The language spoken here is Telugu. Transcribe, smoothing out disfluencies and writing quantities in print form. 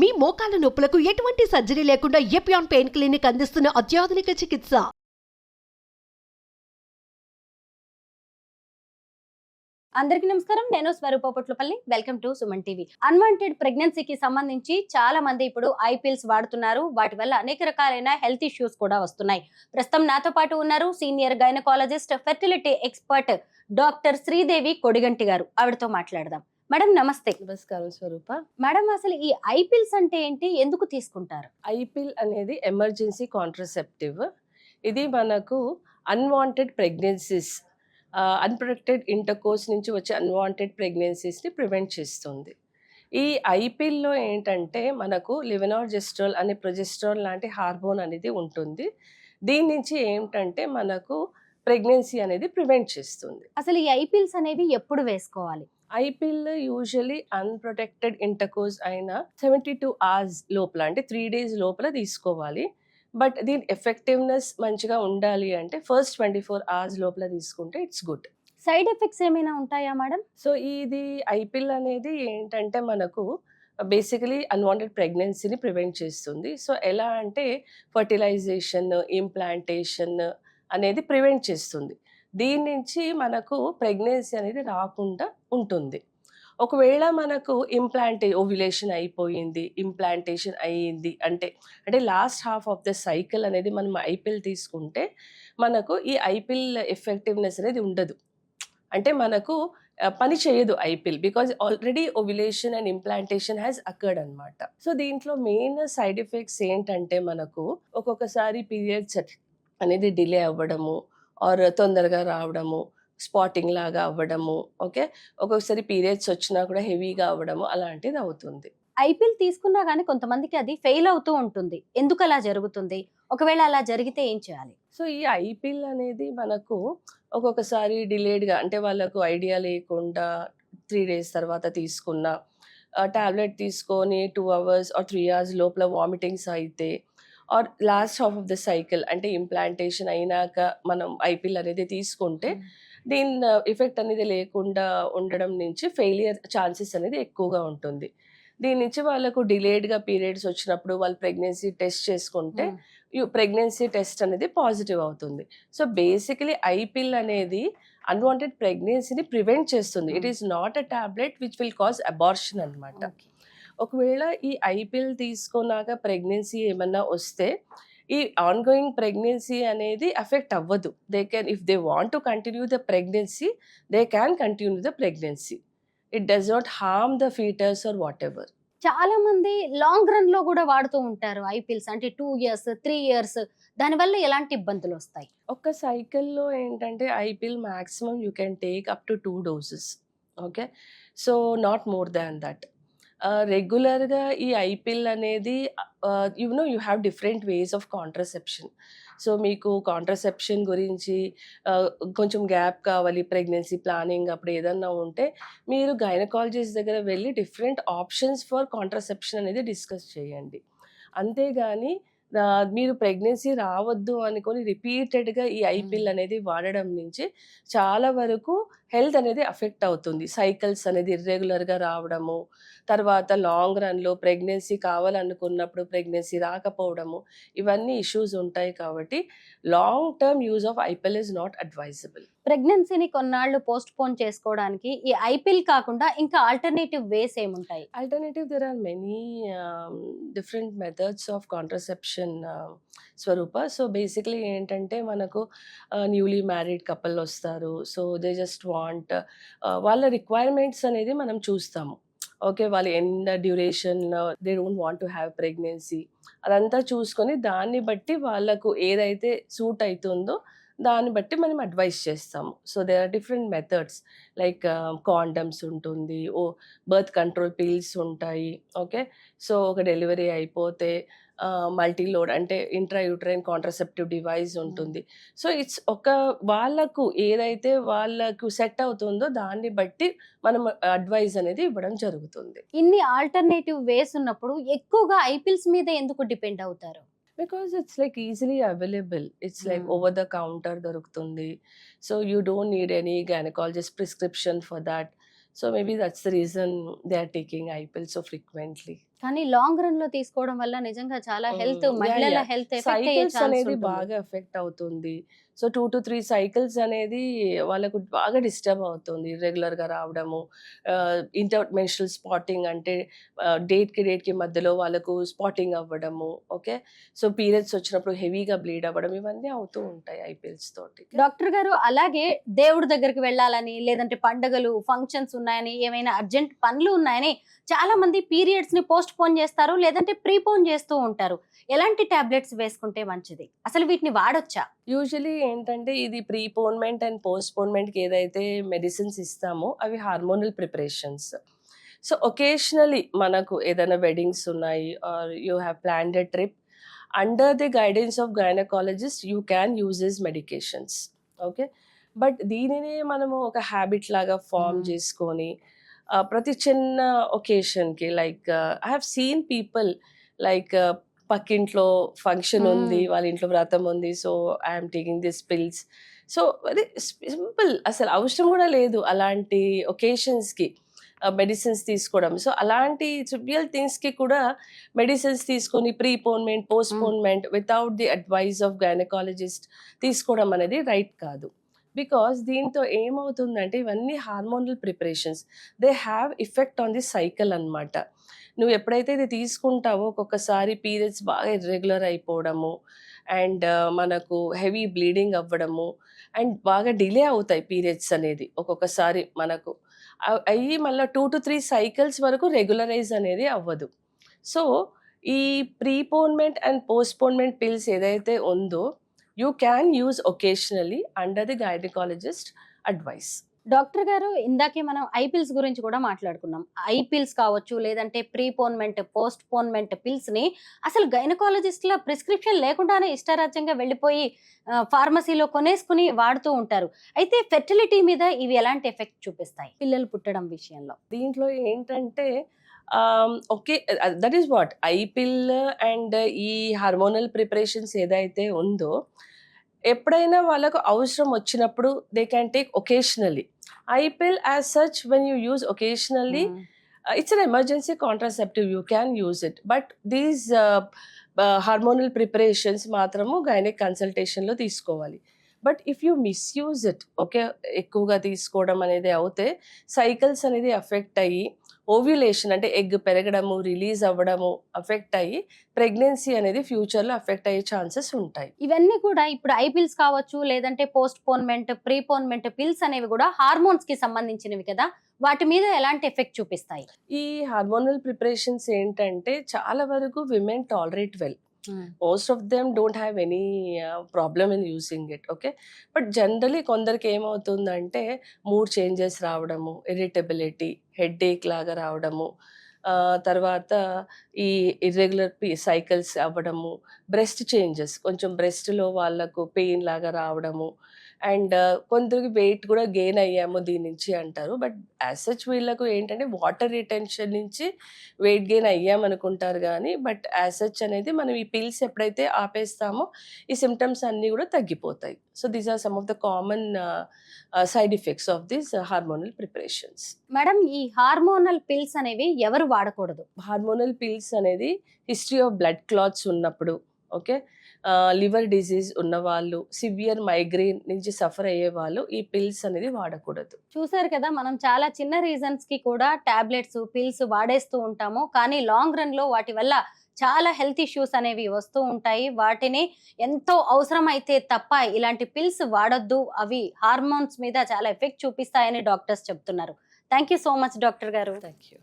మీ మోకాల నొప్పులకు ఎటువంటి సర్జరీ లేకుండా ఎపియాన్ పెయిన్ క్లినిక్ అందిస్తున్న అత్యాధునిక చికిత్స. అందరికీ నమస్కారం. నేను Swaroopa Potlapalli. Welcome to Suman TV. Unwanted ప్రెగ్నెన్సీకి సంబంధించి చాలా మంది ఇప్పుడు ఐపిల్స్ వాడుతున్నారు. వాటి వల్ల అనేక రకాలైన హెల్త్ ఇష్యూస్ కూడా వస్తున్నాయి. ప్రస్తుతం నాతో పాటు ఉన్నారు senior gynaecologist, fertility expert doctor Sridevi Kodiganti garu. ఆవిడతో మాట్లాడదాం. మేడం నమస్తే. నమస్కారం స్వరూప. మేడం, అసలు ఈ ఐపిల్స్ అంటే ఏంటి, ఎందుకు తీసుకుంటారు? ఐపిల్ అనేది ఎమర్జెన్సీ కాంట్రసెప్టివ్. ఇది మనకు అన్వాంటెడ్ ప్రెగ్నెన్సీస్, అన్ప్రొటెక్టెడ్ ఇంటర్కోర్స్ నుంచి వచ్చే అన్వాంటెడ్ ప్రెగ్నెన్సీస్ని ప్రివెంట్ చేస్తుంది. ఈ ఐపిల్లో ఏంటంటే మనకు లివెనార్జెస్ట్రాల్ అనే ప్రొజెస్ట్రాల్ లాంటి హార్మోన్ అనేది ఉంటుంది. దీని నుంచి ఏంటంటే మనకు ప్రెగ్నెన్సీ అనేది ప్రివెంట్ చేస్తుంది. అసలు ఈ ఐపిల్స్ అనేవి ఎప్పుడు వేసుకోవాలి? ఐపిల్ యూజువలీ అన్ప్రొటెక్టెడ్ ఇంటర్కోర్స్ అయిన 72 hours లోపల, అంటే 3 days లోపల తీసుకోవాలి. బట్ దీని ఎఫెక్టివ్నెస్ మంచిగా ఉండాలి అంటే ఫస్ట్ 24 hours లోపల తీసుకుంటే ఇట్స్ గుడ్. సైడ్ ఎఫెక్ట్స్ ఏమైనా ఉంటాయా మేడం? సో ఇది ఐపిల్ అనేది ఏంటంటే మనకు బేసికలీ అన్వాంటెడ్ ప్రెగ్నెన్సీని ప్రివెంట్ చేస్తుంది. సో ఎలా అంటే ఫర్టిలైజేషన్, ఇంప్లాంటేషన్ అనేది ప్రివెంట్ చేస్తుంది. దీని నుంచి మనకు ప్రెగ్నెన్సీ అనేది రాకుండా ఉంటుంది. ఒకవేళ మనకు ఓవ్యులేషన్ అయిపోయింది, ఇంప్లాంటేషన్ అయ్యింది అంటే last half of the cycle అనేది మనం ఐపిల్ తీసుకుంటే మనకు ఈ ఐపిల్ ఎఫెక్టివ్నెస్ అనేది ఉండదు. అంటే మనకు పని చేయదు I pill, because already ovulation and implantation has occurred అనమాట. సో దీంట్లో మెయిన్ సైడ్ ఎఫెక్ట్స్ ఏంటంటే మనకు ఒక్కొక్కసారి పీరియడ్స్ అనేది డిలే అవ్వడము, ఆర్ తొందరగా రావడము, స్పాటింగ్ లాగా అవ్వడము, ఓకే, ఒక్కొక్కసారి పీరియడ్స్ వచ్చినా కూడా హెవీగా అవ్వడము, అలాంటిది అవుతుంది. ఐపిల్ తీసుకున్నా కానీ కొంతమందికి అది ఫెయిల్ అవుతూ ఉంటుంది. ఎందుకు అలా జరుగుతుంది? ఒకవేళ అలా జరిగితే ఏం చేయాలి? సో ఈ ఐపిల్ అనేది మనకు ఒక్కొక్కసారి డిలేడ్గా, అంటే వాళ్ళకు ఐడియా లేకుండా 3 days తర్వాత తీసుకున్న టాబ్లెట్ తీసుకొని 2 hours or 3 hours లోపల వామిటింగ్స్ అయితే, or last half of the cycle అంటే ఇంప్లాంటేషన్ అయినాక మనం ఐపిల్ అనేది తీసుకుంటే దీని ఎఫెక్ట్ అనేది లేకుండా ఉండడం నుంచి ఫెయిలియర్ ఛాన్సెస్ అనేది ఎక్కువగా ఉంటుంది. దీని నుంచి వాళ్ళకు డిలేడ్గా పీరియడ్స్ వచ్చినప్పుడు వాళ్ళు ప్రెగ్నెన్సీ టెస్ట్ చేసుకుంటే ప్రెగ్నెన్సీ టెస్ట్ అనేది పాజిటివ్ అవుతుంది. సో బేసికలీ ఐపిల్ అనేది అన్వాంటెడ్ ప్రెగ్నెన్సీని ప్రివెంట్ చేస్తుంది. It is not a tablet which will cause abortion అనమాట. ఒకవేళ ఈ ఐపిల్ తీసుకున్నాక ప్రెగ్నెన్సీ ఏమన్నా వస్తే ఈ ఆన్గోయింగ్ ప్రెగ్నెన్సీ అనేది అఫెక్ట్ అవ్వదు. They can, if they want to continue the pregnancy, they can continue the pregnancy. It does not harm the foetus or whatever. చాలా మంది లాంగ్ రన్ లో కూడా వాడుతూ ఉంటారు ఐపిల్స్, అంటే 2 years 3 years. దానివల్ల ఎలాంటి ఇబ్బందులు వస్తాయి? ఒక సైకిల్లో ఏంటంటే I pill maximum you can take up to 2 doses, okay. So not more than that. రెగ్యులర్గా ఈ ఐపిల్ అనేది you have different ways of contraception. So మీకు కాంట్రసెప్షన్ గురించి కొంచెం గ్యాప్ కావాలి, ప్రెగ్నెన్సీ ప్లానింగ్ అప్పుడు ఏదన్నా ఉంటే మీరు గైనకాలజిస్ట్ దగ్గర వెళ్ళి డిఫరెంట్ ఆప్షన్స్ ఫర్ కాంట్రసెప్షన్ అనేది డిస్కస్ చేయండి. అంతేగాని మీరు ప్రెగ్నెన్సీ రావద్దు అనుకొని రిపీటెడ్గా ఈ ఐపిల్ అనేది వాడడం నుంచి చాలా వరకు హెల్త్ అనేది అఫెక్ట్ అవుతుంది. సైకిల్స్ అనేది ఇర్రెగ్యులర్గా రావడము, తర్వాత లాంగ్ రన్లో ప్రెగ్నెన్సీ కావాలనుకున్నప్పుడు ప్రెగ్నెన్సీ రాకపోవడము, ఇవన్నీ ఇష్యూస్ ఉంటాయి. కాబట్టి long term use of I pill is not advisable. ప్రెగ్నెన్సీని కొన్నాళ్ళు పోస్ట్ పోన్ చేసుకోవడానికి ఈ ఐపిల్ కాకుండా ఇంకా ఆల్టర్నేటివ్ వేస్ ఏముంటాయి? Alternative, there are many different methods of contraception, Swaroopa. So basically ఏంటంటే మనకు న్యూలీ మ్యారీడ్ కపుల్ వస్తారు. సో దే జస్ట్ వాంట్, వాళ్ళ రిక్వైర్మెంట్స్ అనేది మనం చూస్తాము. ఓకే, వాళ్ళు ఎంత duration they don't want to have pregnancy, అదంతా చూసుకొని దాన్ని బట్టి వాళ్ళకు ఏదైతే సూట్ అవుతుందో దాన్ని బట్టి మనం అడ్వైస్ చేస్తాము. So there are different methods like condoms ఉంటుంది, బర్త్ కంట్రోల్ పిల్స్ ఉంటాయి, ఓకే. సో ఒక డెలివరీ అయిపోతే మల్టీలోడ్ అంటే ఇంట్రాయూటరైన్ కాంట్రసెప్టివ్ డివైస్ ఉంటుంది. సో ఇట్స్ ఒక వాళ్ళకు ఏదైతే వాళ్ళకు సెట్ అవుతుందో దాన్ని బట్టి మనం అడ్వైస్ అనేది ఇవ్వడం జరుగుతుంది. ఇన్ని ఆల్టర్నేటివ్ వేస్ ఉన్నప్పుడు ఎక్కువగా ఐపిల్స్ మీద ఎందుకు డిపెండ్ అవుతారు? Because it's like easily available. It's like over the counter దొరుకుతుంది. So you don't need any gynecologist prescription for that. So maybe that's the reason they are taking IPL so frequently. కానీ లాంగ్ రన్ లో తీసుకోవడం వల్ల నిజంగా చాలా హెల్త్, యా మహిళల యా హెల్త్ ఎఫెక్ట్ అయ్యే సైకిల్స్ ఛాన్స్ అనేది ఉంటుంది. బాగా ఎఫెక్ట్ అవుతుంది. సో 2-3 సైకిల్స్ అనేది వాళ్ళకు బాగా డిస్టర్బ్ అవుతుంది. రెగ్యులర్‌గా రావడము, ఇంటర్ మెన్స్ట్రుయల్ స్పాటింగ్ అంటే డేట్‌కి మధ్యలో వాళ్ళకు స్పాటింగ్ అవ్వడము. ఓకే. సో పీరియడ్స్ వచ్చినప్పుడు హెవీగా బ్లీడ్ అవ్వడం ఇవన్నీ అవుతూ ఉంటాయి ఐపీఎల్స్ తోటి. డాక్టర్ గారు అలాగే దేవుడి దగ్గరికి వెళ్ళాలని, లేదంటే పండుగలు, ఫంక్షన్స్ ఉన్నాయని, ఏమైనా అర్జెంట్ పనులు ఉన్నాయని చాలా మంది పీరియడ్స్ ని పోస్ట్ పోన్ చేస్తారు, లేదంటే ప్రీపోన్ చేస్తూ ఉంటారు. ఎలాంటి టాబ్లెట్స్ వేసుకుంటే మంచిది? అసలు వీటిని వాడొచ్చా? యూజువల్లీ ఏంటంటే ఇది ప్రీపోన్మెంట్ అండ్ పోస్ట్‌పోన్మెంట్‌కి ఏదైతే మెడిసిన్స్ ఇస్తామో అవి హార్మోనల్ ప్రిపరేషన్స్. సో ఒకేషనల్లీ మనకు ఏదైనా వెడ్డింగ్స్ ఉన్నాయి or you have planned a trip under the guidance of gynaecologist you can use his medications. Okay. But దీనినే మనము ఒక హ్యాబిట్ లాగా ఫార్మ్ చేసుకొని ప్రతి చిన్న ఒకేషన్‌కి like I have seen people like పక్కింట్లో ఫంక్షన్ ఉంది, వాళ్ళ ఇంట్లో వ్రతం ఉంది. So I'm taking this pills. So very simple, అసలు అవసరం కూడా లేదు అలాంటి ఒకేషన్స్‌కి మెడిసిన్స్ తీసుకోవడం. సో అలాంటి ట్రివియల్ థింగ్స్‌కి కూడా మెడిసిన్స్ తీసుకొని preponement, postponement without the advice of gynaecologist తీసుకోవడం అనేది రైట్ కాదు. బికాస్ దీంతో ఏమవుతుందంటే ఇవన్నీ hormonal preparations. They have effect on the cycle అన్నమాట. నువ్వు ఎప్పుడైతే ఇది తీసుకుంటావో ఒక్కొక్కసారి పీరియడ్స్ బాగా ఇర్రెగ్యులర్ అయిపోవడము అండ్ మనకు హెవీ బ్లీడింగ్ అవ్వడము అండ్ బాగా డిలే అవుతాయి పీరియడ్స్ అనేది ఒక్కొక్కసారి మనకు అయ్యి మళ్ళీ 2-3 సైకిల్స్ వరకు రెగ్యులరైజ్ అనేది అవ్వదు. సో ఈ ప్రీపోన్మెంట్ అండ్ పోస్ట్పోన్మెంట్ పిల్స్ ఏదైతే ఉందో you can use occasionally under the gynaecologist advice. Doctor గారు ఇందాకే మనం ఐపిల్స్ గురించి కూడా మాట్లాడుకున్నాం. ఐపిల్స్ కావచ్చు, లేదంటే ప్రీపోన్మెంట్, పోస్ట్ పోన్మెంట్ పిల్స్ ని అసలు గైనకాలజిస్ట్ల ప్రిస్క్రిప్షన్ లేకుండానే ఇష్టారాజ్యంగా వెళ్ళిపోయి ఫార్మసీలో కొనేసుకుని వాడుతూ ఉంటారు. అయితే ఫెర్టిలిటీ మీద ఇవి ఎలాంటి ఎఫెక్ట్ చూపిస్తాయి పిల్లలు పుట్టడం విషయంలో? దీంట్లో ఏంటంటే okay, that is what I pill and ఈ హార్మోనల్ ప్రిపరేషన్స్ ఏదైతే ఉందో ఎప్పుడైనా వాళ్ళకు అవసరం వచ్చినప్పుడు they can take occasionally. I pill as such when you use occasionally it's an emergency contraceptive, you can use it, but these hormonal preparations మాత్రము గైనిక్ కన్సల్టేషన్లో తీసుకోవాలి. But if you misuse it, okay, ఎక్కువగా తీసుకోవడం అనేది అవుతే సైకిల్స్ అనేది అఫెక్ట్ అయ్యి ఓవ్యులేషన్ అంటే ఎగ్ పెరగడము, రిలీజ్ అవ్వడము అఫెక్ట్ అయ్యి ప్రెగ్నెన్సీ అనేది ఫ్యూచర్లో అఫెక్ట్ అయ్యే ఛాన్సెస్ ఉంటాయి. ఇవన్నీ కూడా ఇప్పుడు ఐపిల్స్ కావచ్చు, లేదంటే పోస్ట్ పోన్మెంట్, ప్రీపోన్మెంట్ పిల్స్ అనేవి కూడా హార్మోన్స్ కి సంబంధించినవి కదా, వాటి మీద ఎలాంటి ఎఫెక్ట్ చూపిస్తాయి? ఈ హార్మోనల్ ప్రిపరేషన్స్ ఏంటంటే చాలా వరకు women tolerate well. Most of them don't have any problem in using it. Okay. But generally కొందరికి ఏమవుతుందంటే మూడ్ చేంజెస్ రావడము, ఇరిటబిలిటీ, హెడ్ఏక్ లాగా రావడము, తర్వాత ఈ ఇర్రెగ్యులర్ సైకిల్స్ అవ్వడము, బ్రెస్ట్ చేంజెస్, కొంచెం బ్రెస్ట్లో వాళ్ళకు పెయిన్ లాగా రావడము అండ్ కొందరికి వెయిట్ కూడా గెయిన్ అయ్యాము దీని నుంచి అంటారు. బట్ యాజ్ సచ్ వీళ్ళకు ఏంటంటే వాటర్ రిటెన్షన్ నుంచి వెయిట్ గెయిన్ అయ్యామనుకుంటారు కానీ బట్ యాజ్ సచ్ అనేది మనం ఈ పిల్స్ ఎప్పుడైతే ఆపేస్తామో ఈ సిమ్టమ్స్ అన్నీ కూడా తగ్గిపోతాయి. So these are some of the common side effects of these hormonal preparations. Madam, ఈ హార్మోనల్ పిల్స్ అనేవి ఎవరు వాడకూడదు? హార్మోనల్ పిల్స్ అనేది హిస్టరీ ఆఫ్ బ్లడ్ క్లాట్స్ ఉన్నప్పుడు, ఓకే, లివర్ డిజీజ్ ఉన్నవాళ్ళు, సివియర్ మైగ్రేన్ నుంచి సఫర్ అయ్యే వాళ్ళు ఈ పిల్స్ అనేది వాడకూడదు. చూసారు కదా, మనం చాలా చిన్న రీజన్స్ కి కూడా టాబ్లెట్స్, పిల్స్ వాడేస్తూ ఉంటాము. కానీ లాంగ్ రన్ లో వాటి వల్ల చాలా హెల్త్ ఇష్యూస్ అనేవి వస్తూ ఉంటాయి. వాటిని ఎంతో అవసరం అయితే తప్ప ఇలాంటి పిల్స్ వాడొద్దు, అవి హార్మోన్స్ మీద చాలా ఎఫెక్ట్ చూపిస్తాయని డాక్టర్స్ చెప్తున్నారు. Thank you so much doctor garu. Thank you.